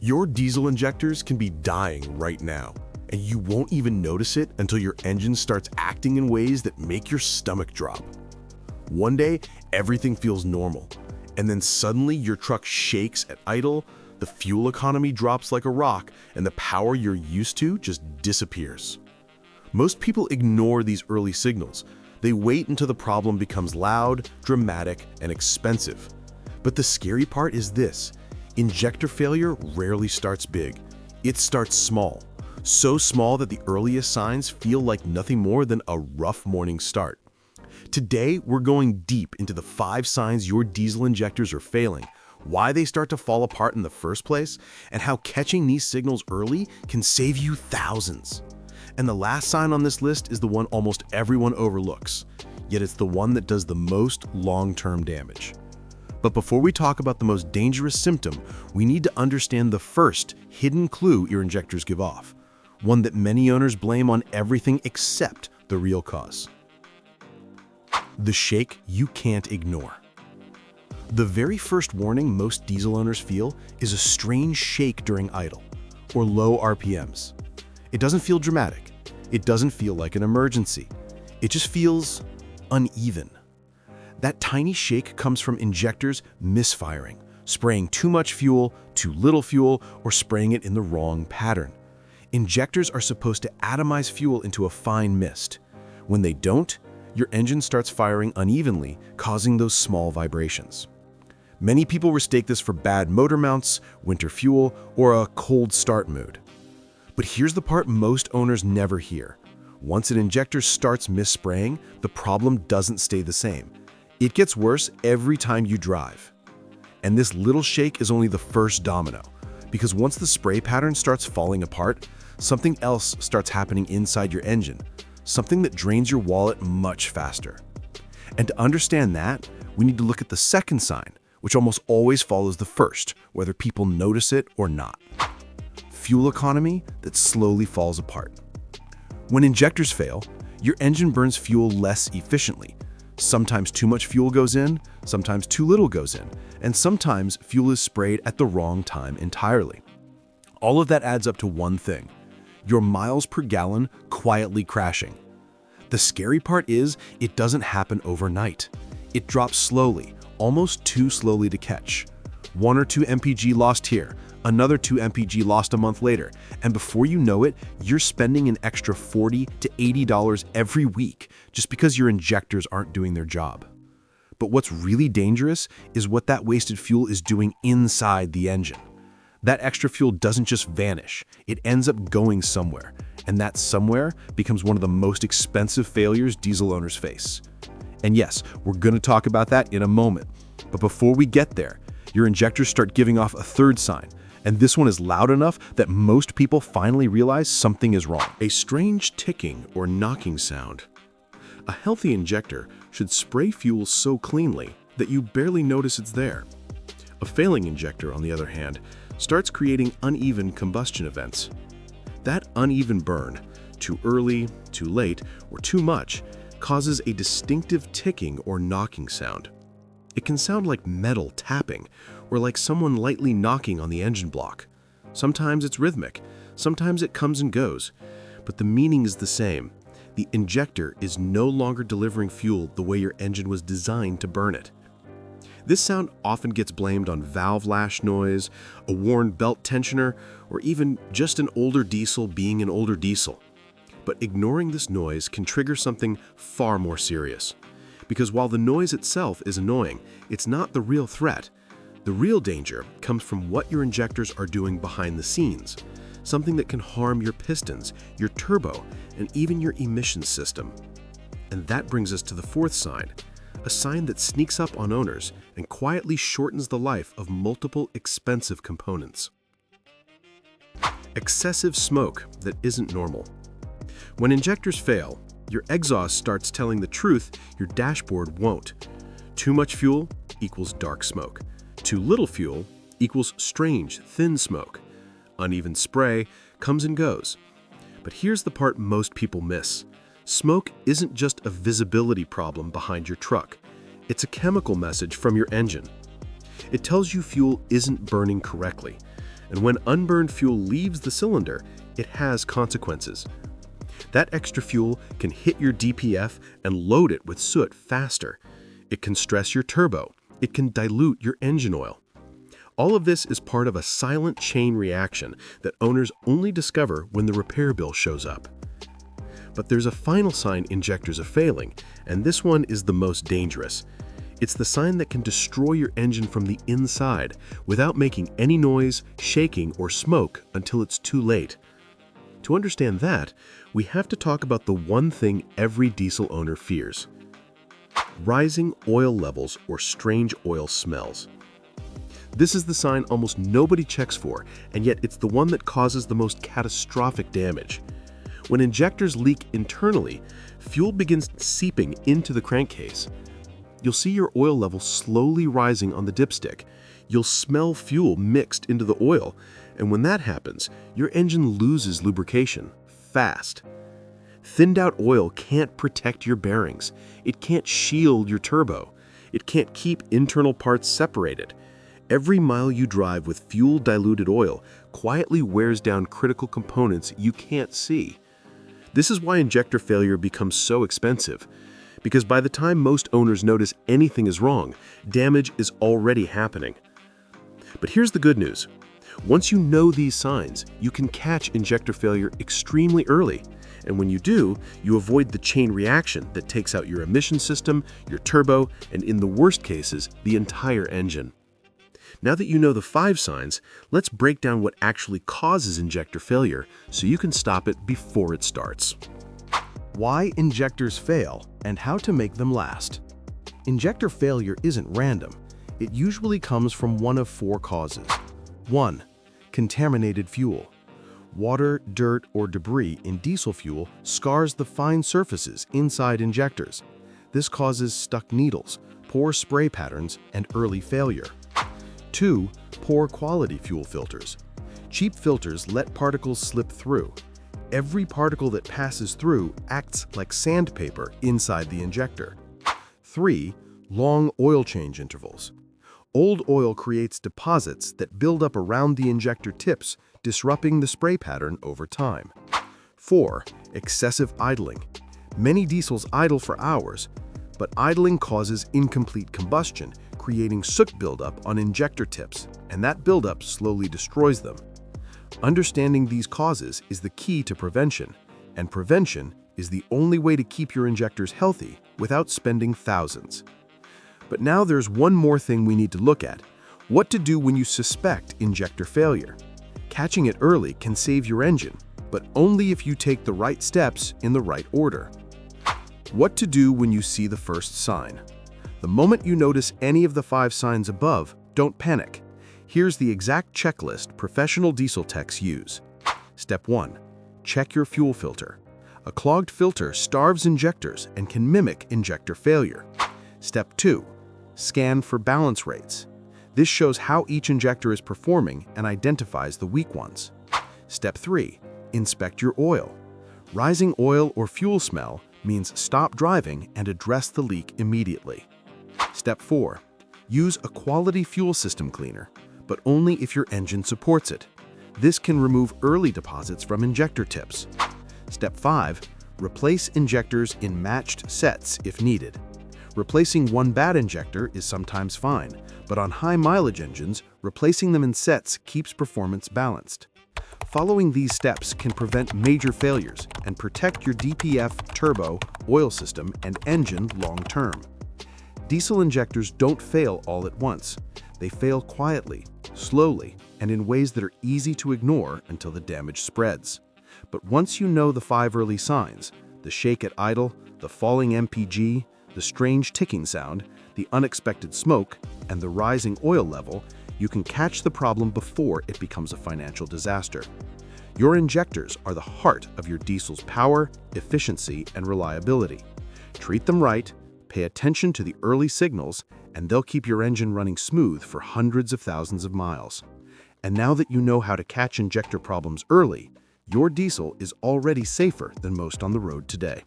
Your diesel injectors can be dying right now, and you won't even notice it until your engine starts acting in ways that make your stomach drop. One day, everything feels normal, and then suddenly your truck shakes at idle, the fuel economy drops like a rock, and the power you're used to just disappears. Most people ignore these early signals. They wait until the problem becomes loud, dramatic, and expensive. But the scary part is this: injector failure rarely starts big. It starts small. So small that the earliest signs feel like nothing more than a rough morning start. Today, we're going deep into the 5 signs your diesel injectors are failing, why they start to fall apart in the first place, and how catching these signals early can save you thousands. And the last sign on this list is the one almost everyone overlooks, yet it's the one that does the most long-term damage. But before we talk about the most dangerous symptom, we need to understand the first hidden clue your injectors give off, one that many owners blame on everything except the real cause. The shake you can't ignore. The very first warning most diesel owners feel is a strange shake during idle, or low RPMs. It doesn't feel dramatic. It doesn't feel like an emergency. It just feels uneven. That tiny shake comes from injectors misfiring, spraying too much fuel, too little fuel, or spraying it in the wrong pattern. Injectors are supposed to atomize fuel into a fine mist. When they don't, your engine starts firing unevenly, causing those small vibrations. Many people mistake this for bad motor mounts, winter fuel, or a cold start mood. But here's the part most owners never hear. Once an injector starts misspraying, the problem doesn't stay the same. It gets worse every time you drive. And this little shake is only the first domino, because once the spray pattern starts falling apart, something else starts happening inside your engine, something that drains your wallet much faster. And to understand that, we need to look at the second sign, which almost always follows the first, whether people notice it or not. Fuel economy that slowly falls apart. When injectors fail, your engine burns fuel less efficiently. Sometimes too much fuel goes in, sometimes too little goes in, and sometimes fuel is sprayed at the wrong time entirely. All of that adds up to one thing: your miles per gallon quietly crashing. The scary part is it doesn't happen overnight. It drops slowly, almost too slowly to catch. 1 or 2 mpg lost here, another 2 mpg lost a month later, and before you know it, you're spending an extra $40 to $80 every week just because your injectors aren't doing their job. But what's really dangerous is what that wasted fuel is doing inside the engine. That extra fuel doesn't just vanish, it ends up going somewhere, and that somewhere becomes one of the most expensive failures diesel owners face. And yes, we're going to talk about that in a moment. But before we get there, your injectors start giving off a third sign, and this one is loud enough that most people finally realize something is wrong. A strange ticking or knocking sound. A healthy injector should spray fuel so cleanly that you barely notice it's there. A failing injector, on the other hand, starts creating uneven combustion events. That uneven burn, too early, too late, or too much, causes a distinctive ticking or knocking sound. It can sound like metal tapping, or like someone lightly knocking on the engine block. Sometimes it's rhythmic, sometimes it comes and goes, but the meaning is the same. The injector is no longer delivering fuel the way your engine was designed to burn it. This sound often gets blamed on valve lash noise, a worn belt tensioner, or even just an older diesel being an older diesel. But ignoring this noise can trigger something far more serious. Because while the noise itself is annoying, it's not the real threat. The real danger comes from what your injectors are doing behind the scenes, something that can harm your pistons, your turbo, and even your emissions system. And that brings us to the fourth sign, a sign that sneaks up on owners and quietly shortens the life of multiple expensive components. Excessive smoke that isn't normal. When injectors fail, your exhaust starts telling the truth your dashboard won't. Too much fuel equals dark smoke. Too little fuel equals strange, thin smoke. Uneven spray comes and goes. But here's the part most people miss. Smoke isn't just a visibility problem behind your truck. It's a chemical message from your engine. It tells you fuel isn't burning correctly. And when unburned fuel leaves the cylinder, it has consequences. That extra fuel can hit your DPF and load it with soot faster. It can stress your turbo. It can dilute your engine oil. All of this is part of a silent chain reaction that owners only discover when the repair bill shows up. But there's a final sign injectors are failing, and this one is the most dangerous. It's the sign that can destroy your engine from the inside without making any noise, shaking, or smoke until it's too late. To understand that, we have to talk about the one thing every diesel owner fears: rising oil levels or strange oil smells. This is the sign almost nobody checks for, and yet it's the one that causes the most catastrophic damage. When injectors leak internally, fuel begins seeping into the crankcase. You'll see your oil level slowly rising on the dipstick. You'll smell fuel mixed into the oil, and when that happens, your engine loses lubrication fast. Thinned out oil can't protect your bearings. It can't shield your turbo. It can't keep internal parts separated. Every mile you drive with fuel-diluted oil quietly wears down critical components you can't see. This is why injector failure becomes so expensive, because by the time most owners notice anything is wrong, damage is already happening. But here's the good news. Once you know these signs, you can catch injector failure extremely early. And when you do, you avoid the chain reaction that takes out your emission system, your turbo, and in the worst cases, the entire engine. Now that you know the 5 signs, let's break down what actually causes injector failure so you can stop it before it starts. Why injectors fail and how to make them last. Injector failure isn't random. It usually comes from one of 4 causes. 1. Contaminated fuel. Water, dirt, or debris in diesel fuel scars the fine surfaces inside injectors. This causes stuck needles, poor spray patterns, and early failure. 2. Poor quality fuel filters. Cheap filters let particles slip through. Every particle that passes through acts like sandpaper inside the injector. 3. Long oil change intervals. Old oil creates deposits that build up around the injector tips, disrupting the spray pattern over time. 4. Excessive idling. Many diesels idle for hours, but idling causes incomplete combustion, creating soot buildup on injector tips, and that buildup slowly destroys them. Understanding these causes is the key to prevention, and prevention is the only way to keep your injectors healthy without spending thousands. But now there's one more thing we need to look at: what to do when you suspect injector failure. Catching it early can save your engine, but only if you take the right steps in the right order. What to do when you see the first sign. The moment you notice any of the 5 signs above, don't panic. Here's the exact checklist professional diesel techs use. Step 1. Check your fuel filter. A clogged filter starves injectors and can mimic injector failure. Step 2. Scan for balance rates. This shows how each injector is performing and identifies the weak ones. Step 3. Inspect your oil. Rising oil or fuel smell means stop driving and address the leak immediately. Step 4. Use a quality fuel system cleaner, but only if your engine supports it. This can remove early deposits from injector tips. Step 5. Replace injectors in matched sets if needed. Replacing one bad injector is sometimes fine, but on high-mileage engines, replacing them in sets keeps performance balanced. Following these steps can prevent major failures and protect your DPF, turbo, oil system, and engine long-term. Diesel injectors don't fail all at once. They fail quietly, slowly, and in ways that are easy to ignore until the damage spreads. But once you know the 5 early signs, the shake at idle, the falling MPG, the strange ticking sound, the unexpected smoke, and the rising oil level, you can catch the problem before it becomes a financial disaster. Your injectors are the heart of your diesel's power, efficiency, and reliability. Treat them right, pay attention to the early signals, and they'll keep your engine running smooth for hundreds of thousands of miles. And now that you know how to catch injector problems early, your diesel is already safer than most on the road today.